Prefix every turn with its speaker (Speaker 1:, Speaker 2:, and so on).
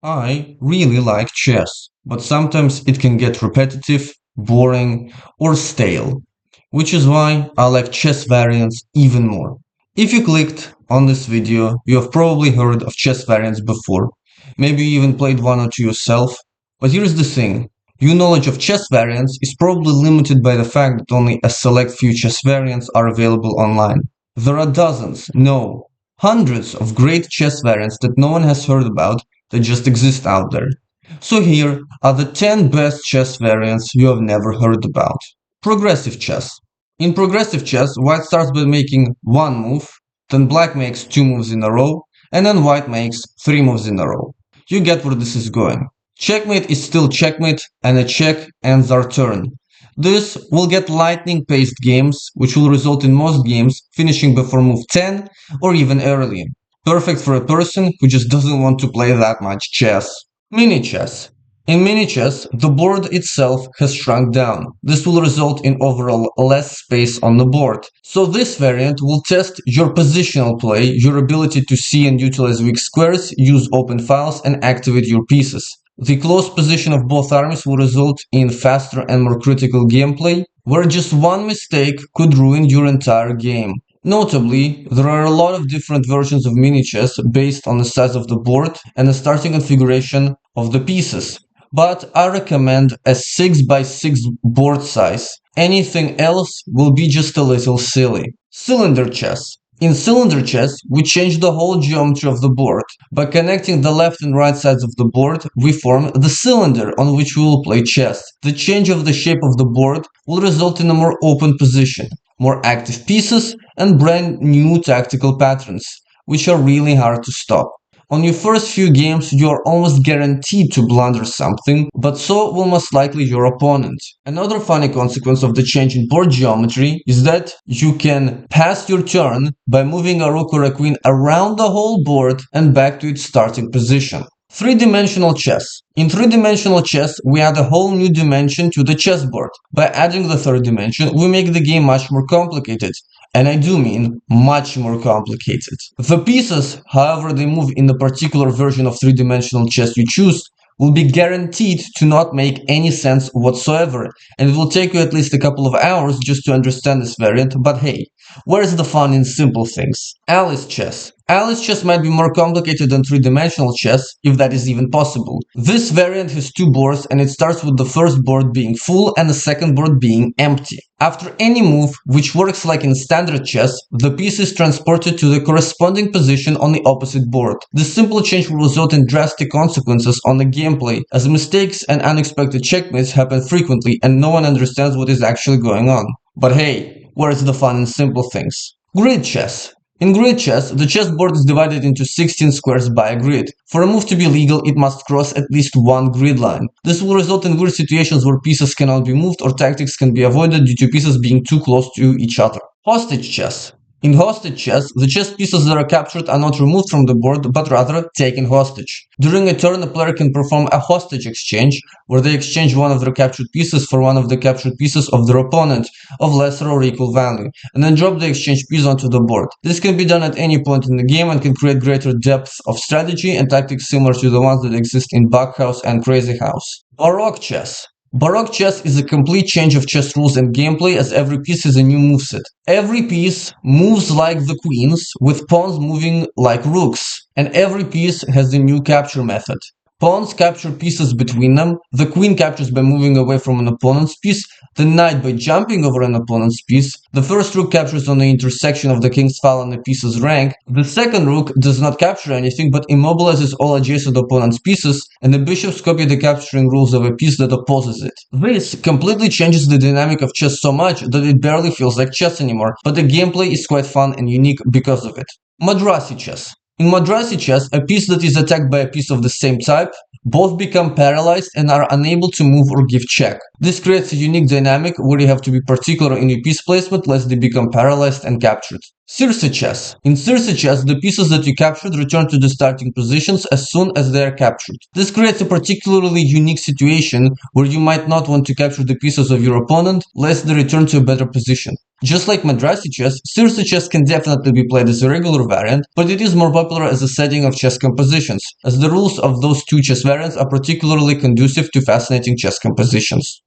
Speaker 1: I really like chess, but sometimes it can get repetitive, boring, or stale, which is why I like chess variants even more. If you clicked on this video, you have probably heard of chess variants before. Maybe you even played one or two yourself. But here's the thing. Your knowledge of chess variants is probably limited by the fact that only a select few chess variants are available online. There are dozens, no, hundreds of great chess variants that no one has heard about that just exist out there. So here are the 10 best chess variants you have never heard about. Progressive chess. In progressive chess, white starts by making one move, then black makes two moves in a row, and then white makes three moves in a row. You get where this is going. Checkmate is still checkmate, and a check ends our turn. This will get lightning-paced games, which will result in most games finishing before move 10 or even earlier. Perfect for a person who just doesn't want to play that much chess. Minichess. In Minichess, the board itself has shrunk down. This will result in overall less space on the board. So this variant will test your positional play, your ability to see and utilize weak squares, use open files, and activate your pieces. The close position of both armies will result in faster and more critical gameplay, where just one mistake could ruin your entire game. Notably, there are a lot of different versions of mini-chess based on the size of the board and the starting configuration of the pieces, but I recommend a 6x6 board size. Anything else will be just a little silly. Cylinder chess. In cylinder chess, we change the whole geometry of the board. By connecting the left and right sides of the board, we form the cylinder on which we will play chess. The change of the shape of the board will result in a more open position, more active pieces, and brand new tactical patterns, which are really hard to stop. On your first few games, you are almost guaranteed to blunder something, but so will most likely your opponent. Another funny consequence of the change in board geometry is that you can pass your turn by moving a rook or a queen around the whole board and back to its starting position. Three-dimensional chess. In three-dimensional chess, we add a whole new dimension to the chessboard. By adding the third dimension, we make the game much more complicated. And I do mean much more complicated. The pieces, however they move in the particular version of three-dimensional chess you choose, will be guaranteed to not make any sense whatsoever, and it will take you at least a couple of hours just to understand this variant, but hey, where's the fun in simple things? Alice chess. Alice chess might be more complicated than three-dimensional chess, if that is even possible. This variant has two boards, and it starts with the first board being full and the second board being empty. After any move, which works like in standard chess, the piece is transported to the corresponding position on the opposite board. This simple change will result in drastic consequences on the gameplay, as mistakes and unexpected checkmates happen frequently and no one understands what is actually going on. But hey, where's the fun in simple things? Grid chess. In grid chess, the chessboard is divided into 16 squares by a grid. For a move to be legal, it must cross at least one grid line. This will result in weird situations where pieces cannot be moved or tactics can be avoided due to pieces being too close to each other. Hostage chess. In hostage chess, the chess pieces that are captured are not removed from the board, but rather taken hostage. During a turn, a player can perform a hostage exchange, where they exchange one of their captured pieces for one of the captured pieces of their opponent of lesser or equal value, and then drop the exchange piece onto the board. This can be done at any point in the game and can create greater depth of strategy and tactics similar to the ones that exist in Backhouse and Crazy House. Baroque chess. Baroque chess is a complete change of chess rules and gameplay, as every piece is a new moveset. Every piece moves like the queens, with pawns moving like rooks, and every piece has a new capture method. Pawns capture pieces between them, the queen captures by moving away from an opponent's piece, the knight by jumping over an opponent's piece, the first rook captures on the intersection of the king's file and the piece's rank, the second rook does not capture anything but immobilizes all adjacent opponent's pieces, and the bishops copy the capturing rules of a piece that opposes it. This completely changes the dynamic of chess so much that it barely feels like chess anymore, but the gameplay is quite fun and unique because of it. Madrasi chess. In Madrasi chess, a piece that is attacked by a piece of the same type, both become paralyzed and are unable to move or give check. This creates a unique dynamic where you have to be particular in your piece placement lest they become paralyzed and captured. Circe chess. In Circe chess, the pieces that you captured return to the starting positions as soon as they are captured. This creates a particularly unique situation where you might not want to capture the pieces of your opponent lest they return to a better position. Just like Madrasi chess, Circe chess can definitely be played as a regular variant, but it is more popular as a setting of chess compositions, as the rules of those two chess variants are particularly conducive to fascinating chess compositions.